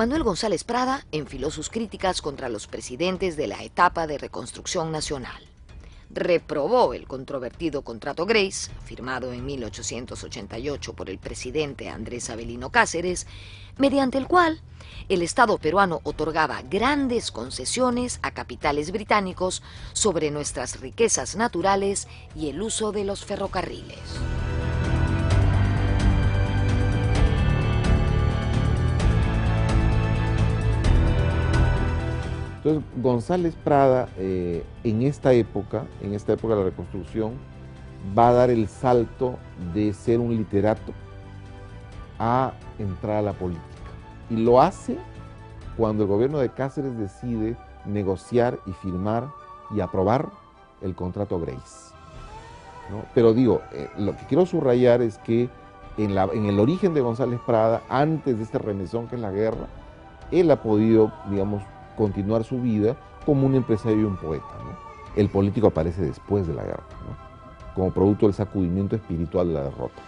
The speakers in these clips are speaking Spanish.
Manuel González Prada enfiló sus críticas contra los presidentes de la etapa de reconstrucción nacional. Reprobó el controvertido Contrato Grace, firmado en 1888 por el presidente Andrés Avelino Cáceres, mediante el cual el Estado peruano otorgaba grandes concesiones a capitales británicos sobre nuestras riquezas naturales y el uso de los ferrocarriles. Entonces, González Prada, en esta época de la reconstrucción, va a dar el salto de ser un literato a entrar a la política. Y lo hace cuando el gobierno de Cáceres decide negociar y firmar y aprobar el Contrato Grace, ¿no? Pero digo, lo que quiero subrayar es que en el origen de González Prada, antes de este remesón que es la guerra, él ha podido, digamos, continuar su vida como un empresario y un poeta, ¿no? El político aparece después de la guerra, ¿no? Como producto del sacudimiento espiritual de la derrota.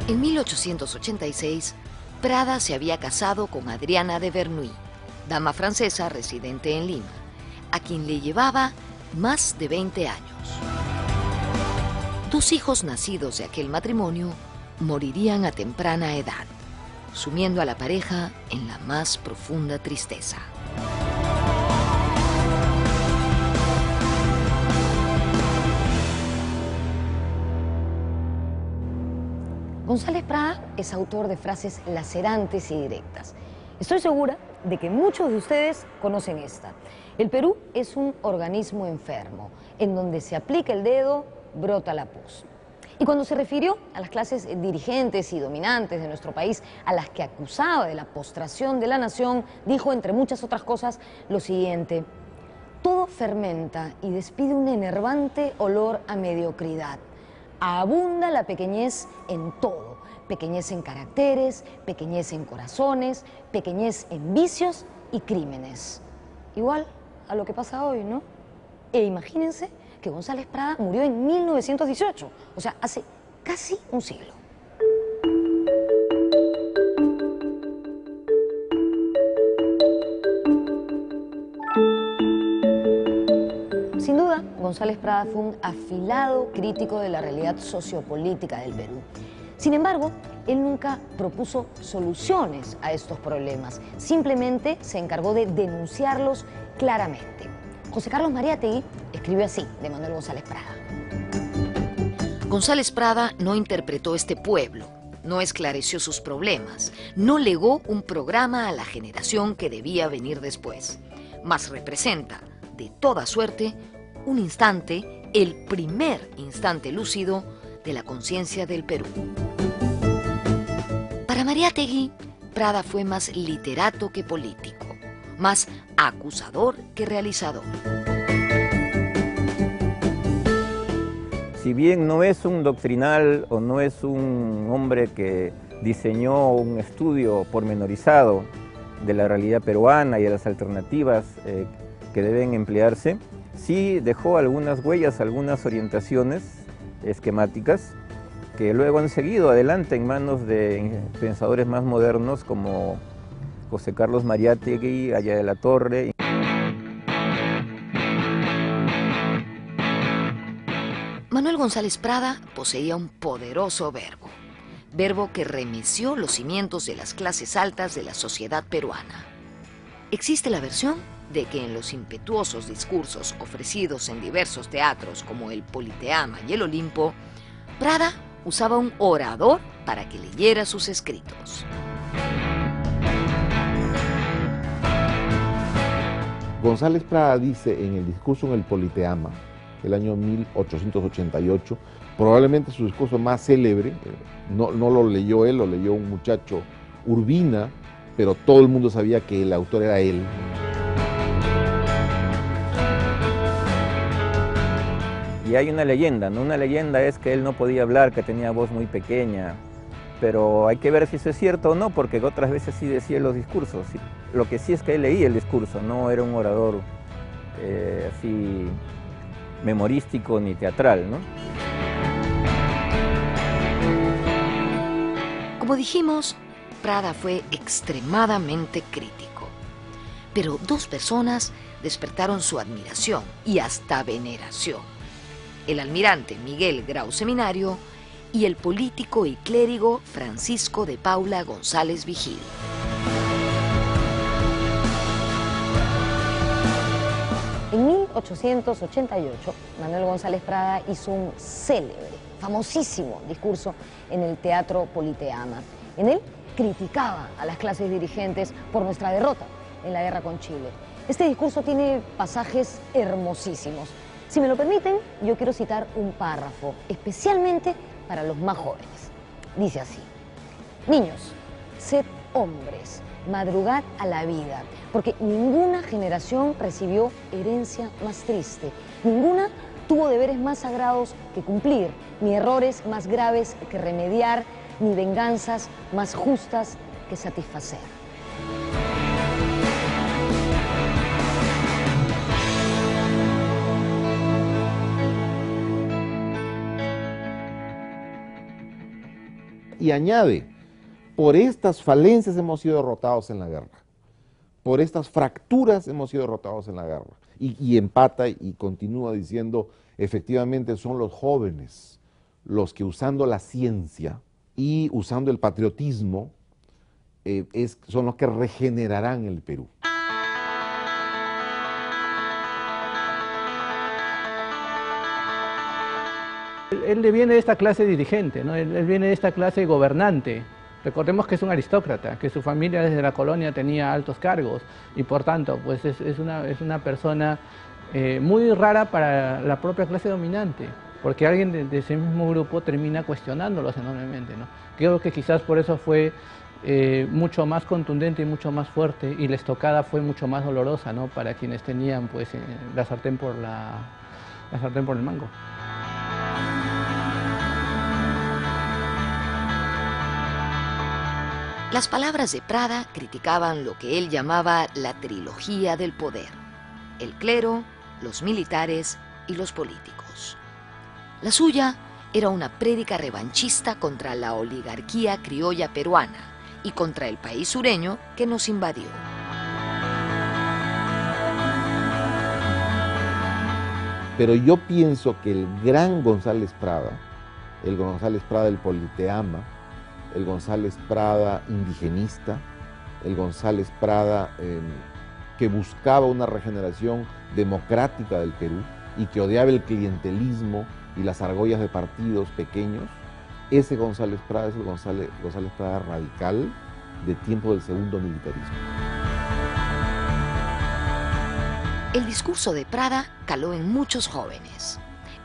En 1886, Prada se había casado con Adriana de Verneuil, dama francesa residente en Lima, a quien le llevaba más de 20 años. 2 hijos nacidos de aquel matrimonio morirían a temprana edad, sumiendo a la pareja en la más profunda tristeza. González Prada es autor de frases lacerantes y directas. Estoy segura de que muchos de ustedes conocen esta. El Perú es un organismo enfermo, en donde se aplica el dedo, brota la pus. Y cuando se refirió a las clases dirigentes y dominantes de nuestro país, a las que acusaba de la postración de la nación, dijo, entre muchas otras cosas, lo siguiente: todo fermenta y despide un enervante olor a mediocridad. Abunda la pequeñez en todo, pequeñez en caracteres, pequeñez en corazones, pequeñez en vicios y crímenes. Igual a lo que pasa hoy, ¿no? E imagínense que González Prada murió en 1918, o sea, hace casi un siglo. Sin duda, González Prada fue un afilado crítico de la realidad sociopolítica del Perú. Sin embargo, él nunca propuso soluciones a estos problemas, simplemente se encargó de denunciarlos claramente. José Carlos Mariátegui escribió así de Manuel González Prada. González Prada no interpretó este pueblo, no esclareció sus problemas, no legó un programa a la generación que debía venir después, mas representa, de toda suerte, un instante, el primer instante lúcido de la conciencia del Perú. Para Mariátegui, Prada fue más literato que político, más acusador que realizador. Si bien no es un doctrinal o no es un hombre que diseñó un estudio pormenorizado de la realidad peruana y de las alternativas que deben emplearse, sí dejó algunas huellas, algunas orientaciones esquemáticas que luego han seguido adelante en manos de pensadores más modernos como José Carlos Mariátegui, Aya de la Torre. Manuel González Prada poseía un poderoso verbo que remeció los cimientos de las clases altas de la sociedad peruana. Existe la versión de que en los impetuosos discursos ofrecidos en diversos teatros como el Politeama y el Olimpo, Prada usaba un orador para que leyera sus escritos. González Prada dice en el discurso en el Politeama, el año 1888, probablemente su discurso más célebre, no lo leyó él, lo leyó un muchacho, Urbina, pero todo el mundo sabía que el autor era él. Y hay una leyenda, ¿no? Una leyenda es que él no podía hablar, que tenía voz muy pequeña, pero hay que ver si eso es cierto o no, porque otras veces sí decía los discursos. Lo que sí es que él leía el discurso, no era un orador así memorístico ni teatral, ¿no? Como dijimos, Prada fue extremadamente crítico, pero dos personas despertaron su admiración y hasta veneración: el almirante Miguel Grau Seminario y el político y clérigo Francisco de Paula González Vigil. En 1888, Manuel González Prada hizo un célebre, famosísimo discurso en el Teatro Politeama. En él criticaba a las clases dirigentes por nuestra derrota en la guerra con Chile. Este discurso tiene pasajes hermosísimos. Si me lo permiten, yo quiero citar un párrafo, especialmente para los más jóvenes. Dice así: niños, sed hombres, madrugad a la vida, porque ninguna generación recibió herencia más triste, ninguna tuvo deberes más sagrados que cumplir, ni errores más graves que remediar, ni venganzas más justas que satisfacer. Y añade: por estas falencias hemos sido derrotados en la guerra, por estas fracturas hemos sido derrotados en la guerra. Y empata y continúa diciendo: efectivamente son los jóvenes los que, usando la ciencia y usando el patriotismo, son los que regenerarán el Perú. Él viene de esta clase dirigente, ¿no? Él viene de esta clase gobernante. Recordemos que es un aristócrata, que su familia desde la colonia tenía altos cargos y por tanto pues es una persona muy rara para la propia clase dominante, porque alguien de ese mismo grupo termina cuestionándolos enormemente, ¿no? Creo que quizás por eso fue mucho más contundente y mucho más fuerte, y la estocada fue mucho más dolorosa, ¿no? Para quienes tenían pues la sartén por el mango. Las palabras de Prada criticaban lo que él llamaba la trilogía del poder: el clero, los militares y los políticos. La suya era una prédica revanchista contra la oligarquía criolla peruana y contra el país sureño que nos invadió. Pero yo pienso que el gran González Prada, el González Prada del Politeama, el González Prada indigenista, el González Prada que buscaba una regeneración democrática del Perú y que odiaba el clientelismo y las argollas de partidos pequeños, ese González Prada es el González Prada radical de tiempo del segundo militarismo. El discurso de Prada caló en muchos jóvenes.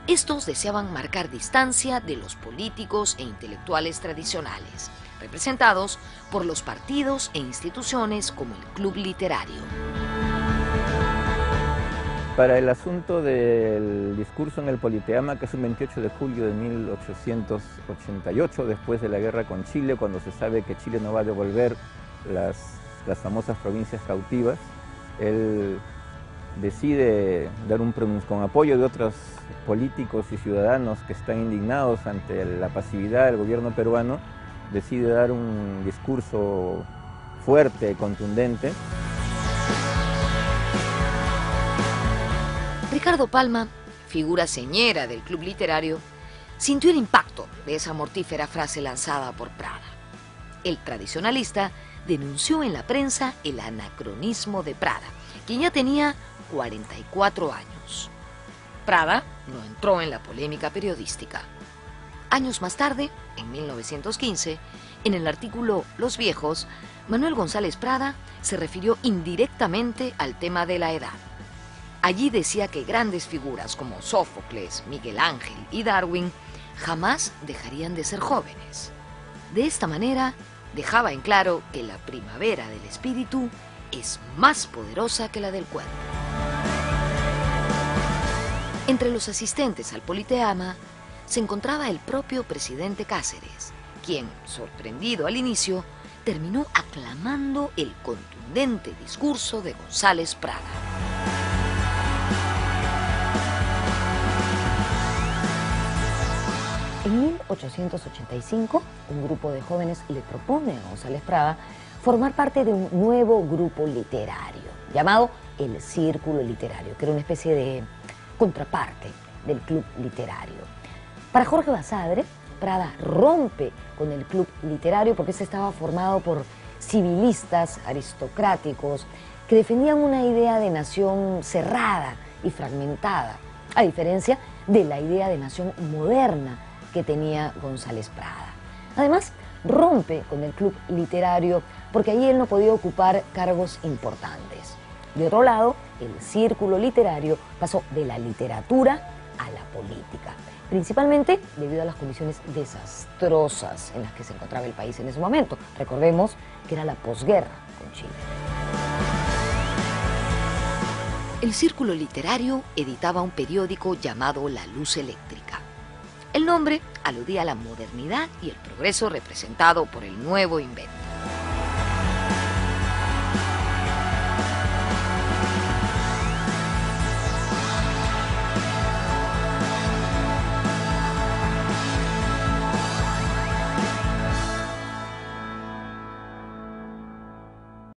Estos deseaban marcar distancia de los políticos e intelectuales tradicionales, representados por los partidos e instituciones como el Club Literario. Para el asunto del discurso en el Politeama, que es un 28 de julio de 1888, después de la guerra con Chile, cuando se sabe que Chile no va a devolver las famosas provincias cautivas, él decide dar con apoyo de otros políticos y ciudadanos que están indignados ante la pasividad del gobierno peruano, decide dar un discurso fuerte, contundente. Ricardo Palma, figura señera del Club Literario, sintió el impacto de esa mortífera frase lanzada por Prada. El tradicionalista denunció en la prensa el anacronismo de Prada, quien ya tenía 44 años. Prada no entró en la polémica periodística. Años más tarde, en 1915, en el artículo Los Viejos, Manuel González Prada se refirió indirectamente al tema de la edad. Allí decía que grandes figuras como Sófocles, Miguel Ángel y Darwin jamás dejarían de ser jóvenes. De esta manera, dejaba en claro que la primavera del espíritu es más poderosa que la del cuerpo. Entre los asistentes al Politeama se encontraba el propio presidente Cáceres, quien, sorprendido al inicio, terminó aclamando el contundente discurso de González Prada. En 1885, un grupo de jóvenes le propone a González Prada formar parte de un nuevo grupo literario llamado el Círculo Literario, que era una especie de contraparte del club literario. Para Jorge Basadre, Prada rompe con el club literario porque este estaba formado por civilistas aristocráticos que defendían una idea de nación cerrada y fragmentada, a diferencia de la idea de nación moderna que tenía González Prada. Además, rompe con el club literario porque allí él no podía ocupar cargos importantes. De otro lado, el círculo literario pasó de la literatura a la política, principalmente debido a las condiciones desastrosas en las que se encontraba el país en ese momento. Recordemos que era la posguerra con Chile. El Círculo Literario editaba un periódico llamado La Luz Eléctrica. El nombre aludía a la modernidad y el progreso representado por el nuevo invento.